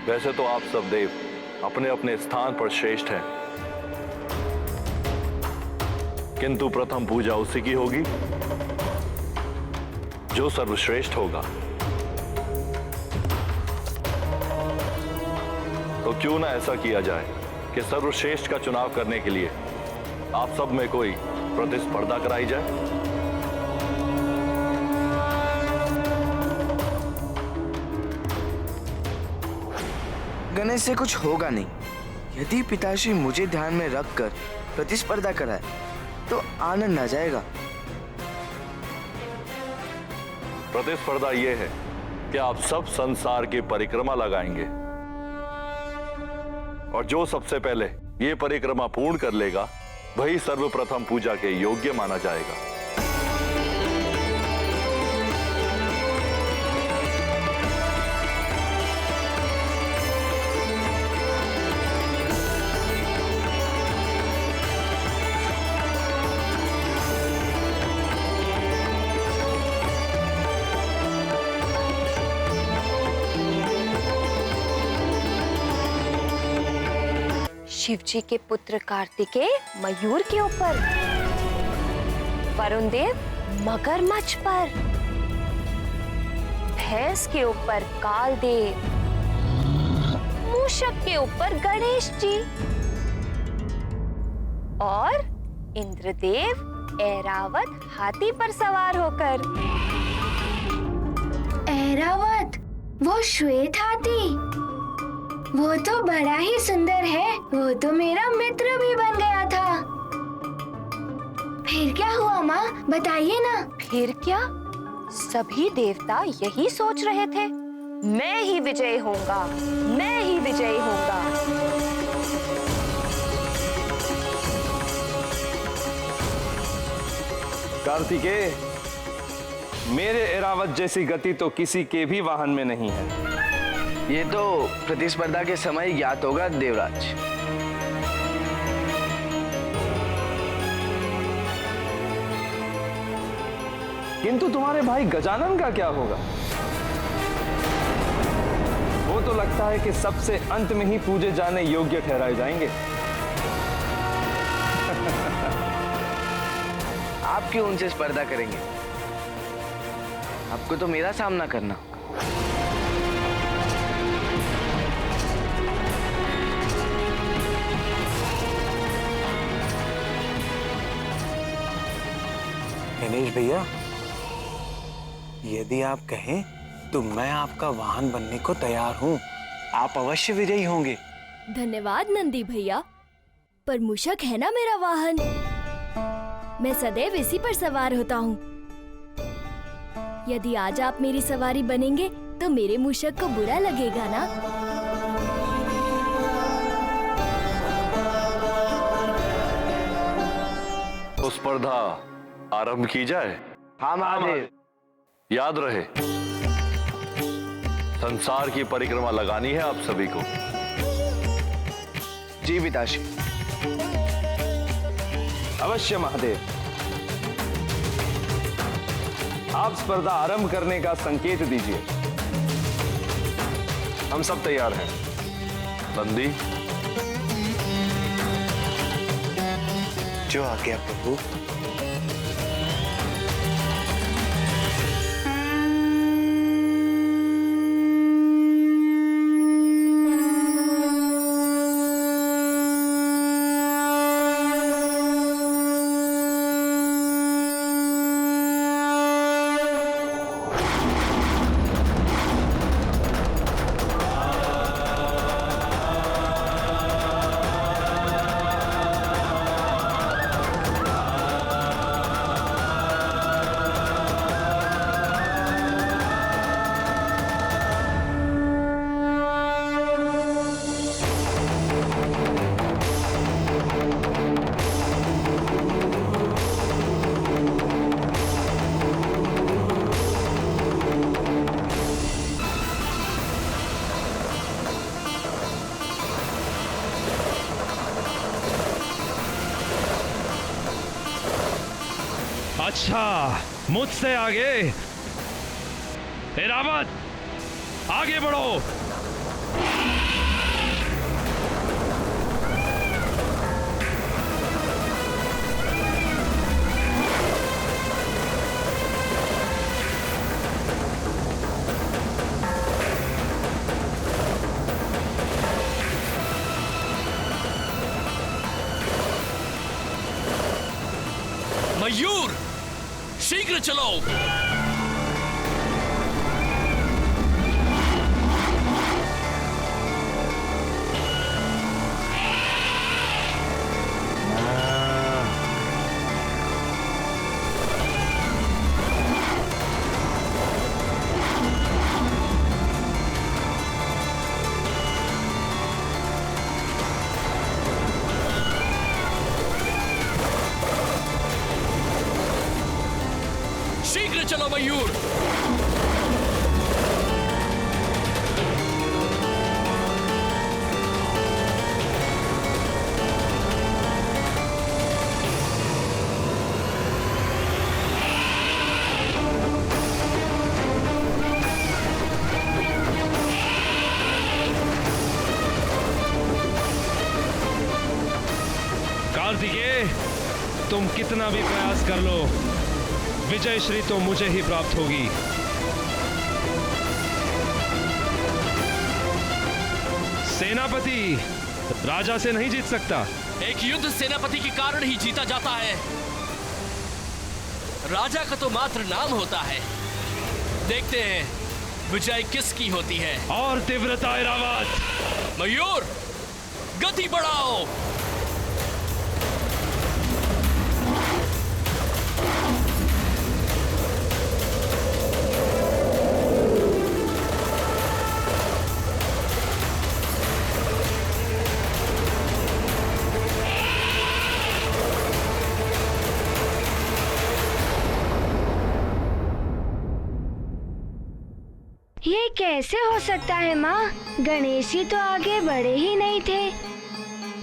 वैसे तो आप सब देव अपने अपने स्थान पर श्रेष्ठ हैं, किंतु प्रथम पूजा उसी की होगी जो सर्वश्रेष्ठ होगा। तो क्यों ना ऐसा किया जाए कि सर्वश्रेष्ठ का चुनाव करने के लिए आप सब में कोई प्रतिस्पर्धा कराई जाए। गणेश से कुछ होगा नहीं। यदि पिताश्री मुझे ध्यान में रखकर प्रतिस्पर्धा कराए तो आनंद आ जाएगा। प्रतिस्पर्धा यह है कि आप सब संसार की परिक्रमा लगाएंगे और जो सबसे पहले ये परिक्रमा पूर्ण कर लेगा वही सर्वप्रथम पूजा के योग्य माना जाएगा। शिवजी के पुत्र कार्तिकेय मयूर के ऊपर, वरुण देव मगरमच्छ पर, भैंस के ऊपर कालदेव, मूषक के ऊपर गणेश जी और इंद्रदेव ऐरावत हाथी पर सवार होकर। ऐरावत, वो श्वेत हाथी, वो तो बड़ा ही सुंदर है। वो तो मेरा मित्र भी बन गया था। फिर क्या हुआ माँ, बताइए ना। फिर क्या, सभी देवता यही सोच रहे थे, मैं ही विजयी होऊंगा, मैं ही विजयी होऊंगा। कार्तिकेय, मेरे ऐरावत जैसी गति तो किसी के भी वाहन में नहीं है। ये तो प्रतिस्पर्धा के समय ज्ञात होगा देवराज। किंतु तुम्हारे भाई गजानन का क्या होगा? वो तो लगता है कि सबसे अंत में ही पूजे जाने योग्य ठहराए जाएंगे। आप क्यों उनसे स्पर्धा करेंगे? आपको तो मेरा सामना करना। गणेश भैया, यदि आप कहें तो मैं आपका वाहन बनने को तैयार हूँ। आप अवश्य विजयी होंगे। धन्यवाद नंदी भैया, पर मूषक है ना मेरा वाहन, मैं सदैव इसी पर सवार होता हूँ। यदि आज आप मेरी सवारी बनेंगे तो मेरे मूषक को बुरा लगेगा ना? तो स्पर्धा आरंभ की जाए। हाँ महादेव। याद रहे, संसार की परिक्रमा लगानी है आप सभी को। जी पिताश्री। अवश्य महादेव। आप स्पर्धा आरंभ करने का संकेत दीजिए। हम सब तैयार हैं। नंदी, जो आज्ञा प्रभु। अच्छा, मुझसे आगे। ऐरावत, आगे बढ़ो। मयूर, शीघ्र चलो। शीघ्र चलो मयूर। कार्तिकेय, तुम कितना भी प्रयास कर लो, विजय श्री तो मुझे ही प्राप्त होगी। सेनापति राजा से नहीं जीत सकता। एक युद्ध सेनापति के कारण ही जीता जाता है। राजा का तो मात्र नाम होता है। देखते हैं विजय किसकी होती है। और तीव्रता ऐरावत। मयूर, गति बढ़ाओ। ये कैसे हो सकता है माँ? गणेश जी तो आगे बढ़े ही नहीं थे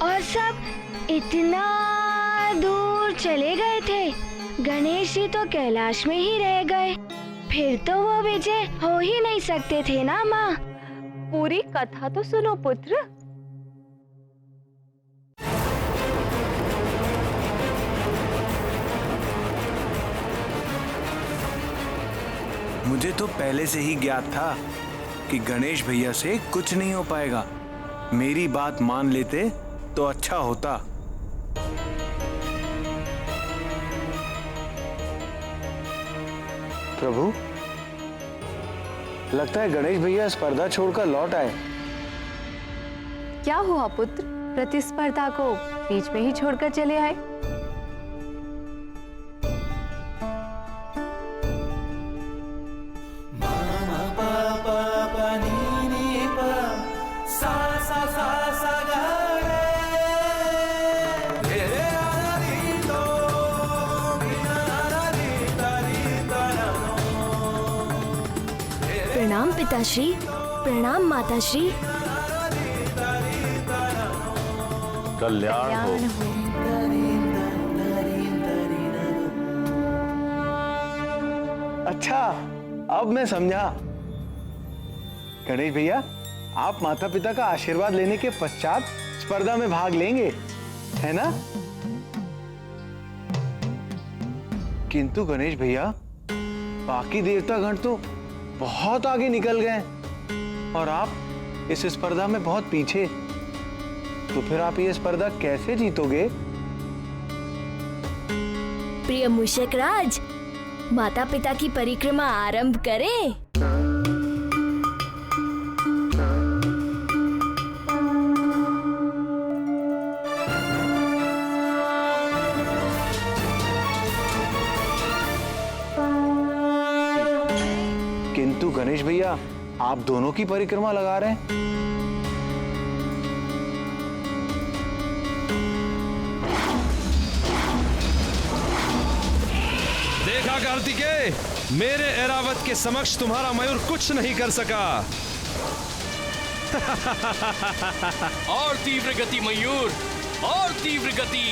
और सब इतना दूर चले गए थे। गणेश जी तो कैलाश में ही रह गए। फिर तो वो विजय हो ही नहीं सकते थे ना माँ? पूरी कथा तो सुनो पुत्र। मुझे तो पहले से ही ज्ञात था कि गणेश भैया से कुछ नहीं हो पाएगा। मेरी बात मान लेते तो अच्छा होता। प्रभु, लगता है गणेश भैया स्पर्धा छोड़कर लौट आए। क्या हुआ पुत्र? प्रतिस्पर्धा को बीच में ही छोड़कर चले आए? प्रणाम पिताश्री, प्रणाम माताश्री। कल्याण हो। अच्छा, अब मैं समझा। गणेश भैया, आप माता पिता का आशीर्वाद लेने के पश्चात स्पर्धा में भाग लेंगे, है ना? किंतु गणेश भैया, बाकी देवतागण तो बहुत आगे निकल गए और आप इस स्पर्धा में बहुत पीछे। तो फिर आप ये स्पर्धा कैसे जीतोगे? प्रिय मूषक राज, माता पिता की परिक्रमा आरंभ करें। किंतु गणेश भैया, आप दोनों की परिक्रमा लगा रहे हैं। देखा कार्तिकेय, मेरे ऐरावत के समक्ष तुम्हारा मयूर कुछ नहीं कर सका। और तीव्र गति मयूर, और तीव्र गति।